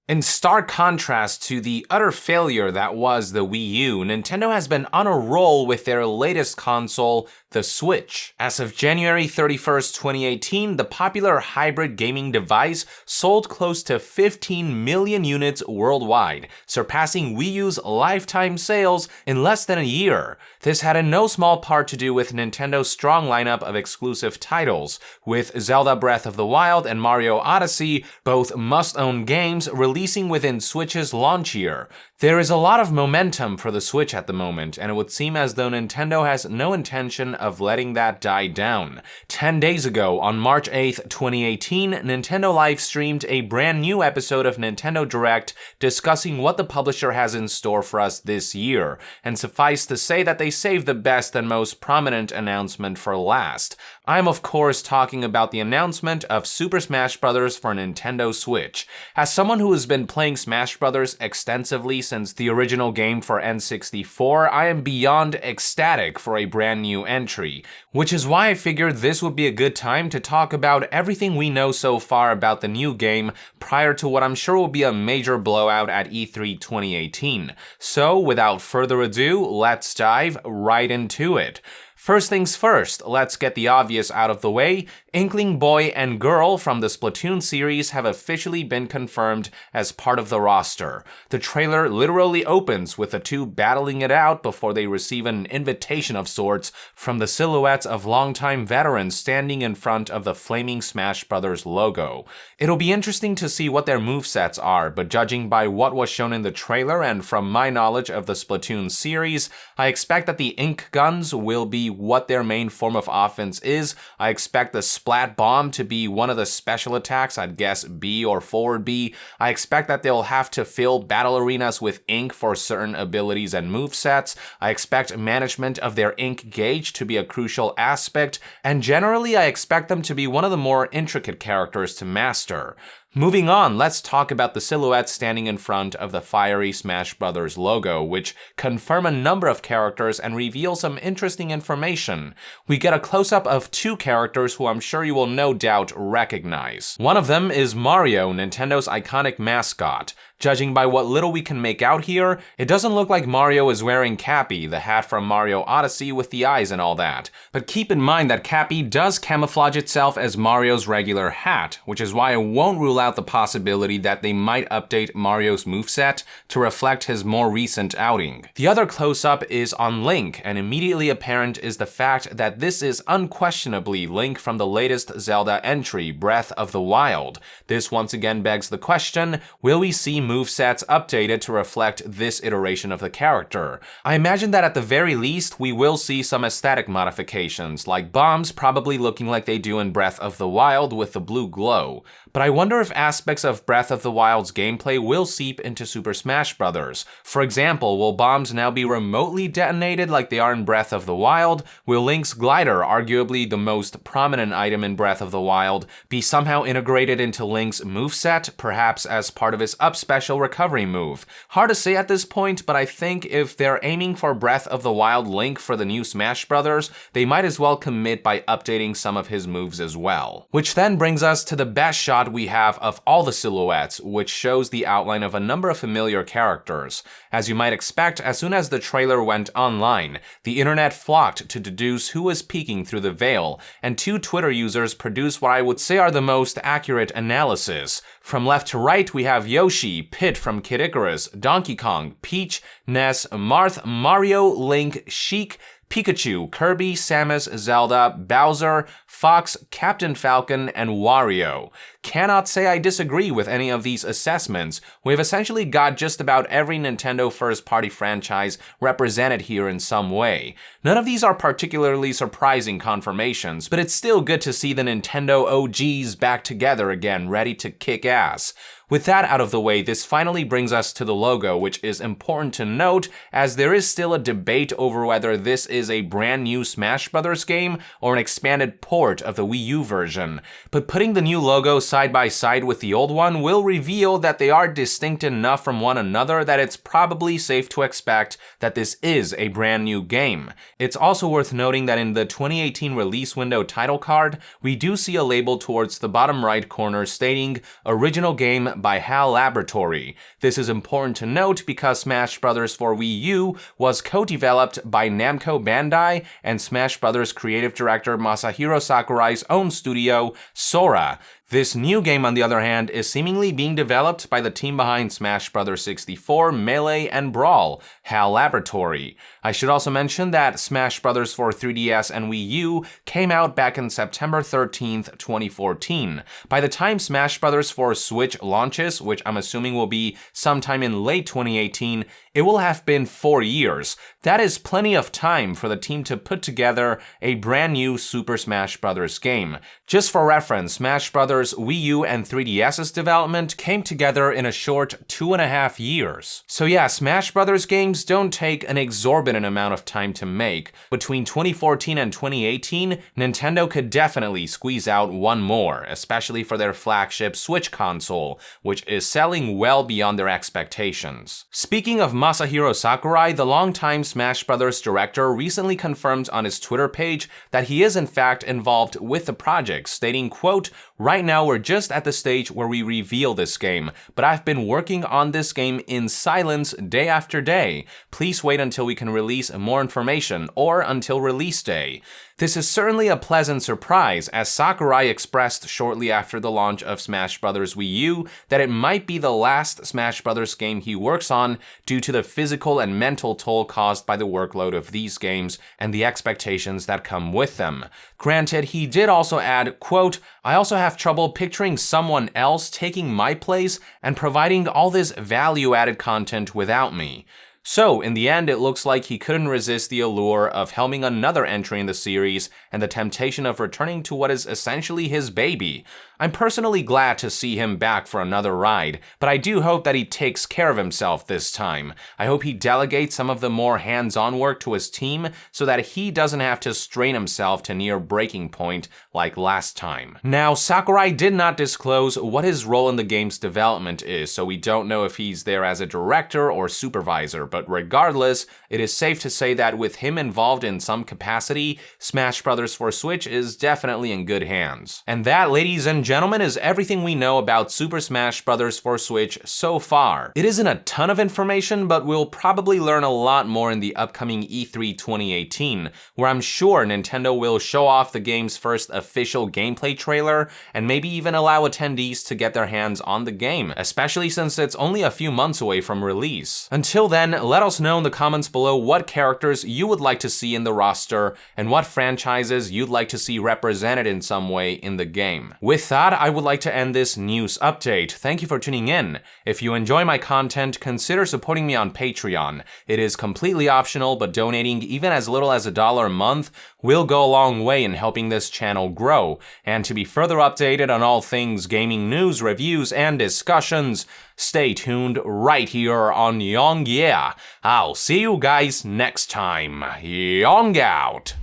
In stark contrast to the utter failure that was the Wii U, Nintendo has been on a roll with their latest console, the Switch. As of January 31st, 2018, the popular hybrid gaming device sold close to 15 million units worldwide, surpassing Wii U's lifetime sales in less than a year. This had in no small part to do with Nintendo's strong lineup of exclusive titles, with Zelda Breath of the Wild and Mario Odyssey, both must-own games, releasing within Switch's launch year. There is a lot of momentum for the Switch at the moment, and it would seem as though Nintendo has no intention of letting that die down. 10 days ago, on March 8th, 2018, Nintendo live streamed a brand new episode of Nintendo Direct discussing what the publisher has in store for us this year, and suffice to say that they saved the best and most prominent announcement for last. I'm of course talking about the announcement of Super Smash Bros. For Nintendo Switch. As someone who has been playing Smash Bros. Extensively since the original game for N64, I am beyond ecstatic for a brand new entry, which is why I figured this would be a good time to talk about everything we know so far about the new game prior to what I'm sure will be a major blowout at E3 2018. So without further ado, let's dive right into it. First things first, let's get the obvious out of the way. Inkling Boy and Girl from the Splatoon series have officially been confirmed as part of the roster. The trailer literally opens with the two battling it out before they receive an invitation of sorts from the silhouettes of longtime veterans standing in front of the flaming Smash Bros. Logo. It'll be interesting to see what their movesets are, but judging by what was shown in the trailer and from my knowledge of the Splatoon series, I expect that the ink guns will be what their main form of offense is. I expect the Splat Bomb to be one of the special attacks, I'd guess B or forward B. I expect that they'll have to fill battle arenas with ink for certain abilities and movesets. I expect management of their ink gauge to be a crucial aspect, and generally I expect them to be one of the more intricate characters to master. Moving on, let's talk about the silhouettes standing in front of the fiery Smash Bros. Logo, which confirm a number of characters and reveal some interesting information. We get a close-up of two characters who I'm sure you will no doubt recognize. One of them is Mario, Nintendo's iconic mascot. Judging by what little we can make out here, it doesn't look like Mario is wearing Cappy, the hat from Mario Odyssey with the eyes and all that. But keep in mind that Cappy does camouflage itself as Mario's regular hat, which is why I won't rule out the possibility that they might update Mario's moveset to reflect his more recent outing. The other close-up is on Link, and immediately apparent is the fact that this is unquestionably Link from the latest Zelda entry, Breath of the Wild. This once again begs the question, will we see movesets updated to reflect this iteration of the character? I imagine that at the very least, we will see some aesthetic modifications, like bombs probably looking like they do in Breath of the Wild with the blue glow. But I wonder if aspects of Breath of the Wild's gameplay will seep into Super Smash Bros. For example, will bombs now be remotely detonated like they are in Breath of the Wild? Will Link's glider, arguably the most prominent item in Breath of the Wild, be somehow integrated into Link's moveset, perhaps as part of his up special recovery move? Hard to say at this point, but I think if they're aiming for Breath of the Wild Link for the new Smash Bros., they might as well commit by updating some of his moves as well. Which then brings us to the best shot we have of all the silhouettes, which shows the outline of a number of familiar characters. As you might expect, as soon as the trailer went online, the internet flocked to deduce who was peeking through the veil, and two Twitter users produced what I would say are the most accurate analysis. From left to right, we have Yoshi, Pit from Kid Icarus, Donkey Kong, Peach, Ness, Marth, Mario, Link, Sheik, Pikachu, Kirby, Samus, Zelda, Bowser, Fox, Captain Falcon, and Wario. Cannot say I disagree with any of these assessments. We've essentially got just about every Nintendo first-party franchise represented here in some way. None of these are particularly surprising confirmations, but it's still good to see the Nintendo OGs back together again, ready to kick ass. With that out of the way, this finally brings us to the logo, which is important to note as there is still a debate over whether this is a brand new Smash Bros. Game or an expanded port of the Wii U version. But putting the new logo side by side with the old one will reveal that they are distinct enough from one another that it's probably safe to expect that this is a brand new game. It's also worth noting that in the 2018 release window title card, we do see a label towards the bottom right corner stating Original Game by HAL Laboratory. This is important to note because Smash Bros. For Wii U was co-developed by Namco Bandai and Smash Bros. Creative director Masahiro Sakurai's own studio, Sora. This new game, on the other hand, is seemingly being developed by the team behind Smash Bros. 64, Melee, and Brawl, HAL Laboratory. I should also mention that Smash Bros. For 3DS and Wii U came out back in September 13th, 2014. By the time Smash Bros. For Switch launches, which I'm assuming will be sometime in late 2018, it will have been 4 years. That is plenty of time for the team to put together a brand new Super Smash Bros. Game. Just for reference, Smash Bros. Wii U and 3DS's development came together in a short 2.5 years. So yeah, Smash Bros. Games don't take an exorbitant amount of time to make. Between 2014 and 2018, Nintendo could definitely squeeze out one more, especially for their flagship Switch console, which is selling well beyond their expectations. Speaking of Masahiro Sakurai, the longtime Smash Bros. Director recently confirmed on his Twitter page that he is in fact involved with the project, stating, quote, "Right now we're just at the stage where we reveal this game, but I've been working on this game in silence day after day. Please wait until we can release more information or until release day." This is certainly a pleasant surprise, as Sakurai expressed shortly after the launch of Smash Bros. Wii U that it might be the last Smash Bros. Game he works on due to the physical and mental toll caused by the workload of these games and the expectations that come with them. Granted, he did also add, quote, "I also have trouble picturing someone else taking my place and providing all this value-added content without me." So, in the end, it looks like he couldn't resist the allure of helming another entry in the series and the temptation of returning to what is essentially his baby. I'm personally glad to see him back for another ride, but I do hope that he takes care of himself this time. I hope he delegates some of the more hands-on work to his team so that he doesn't have to strain himself to near breaking point like last time. Now, Sakurai did not disclose what his role in the game's development is, so we don't know if he's there as a director or supervisor, but regardless, it is safe to say that with him involved in some capacity, Smash Bros. For Switch is definitely in good hands. And that, ladies and gentlemen, is everything we know about Super Smash Bros. For Switch so far. It isn't a ton of information, but we'll probably learn a lot more in the upcoming E3 2018, where I'm sure Nintendo will show off the game's first official gameplay trailer, and maybe even allow attendees to get their hands on the game, especially since it's only a few months away from release. Until then, let us know in the comments below what characters you would like to see in the roster, and what franchises you'd like to see represented in some way in the game. With that, I would like to end this news update. Thank you for tuning in. If you enjoy my content, consider supporting me on Patreon. It is completely optional, but donating even as little as $1 a month will go a long way in helping this channel grow. And to be further updated on all things gaming news, reviews, and discussions, stay tuned right here on Yong Yeah. I'll see you guys next time. Yong out!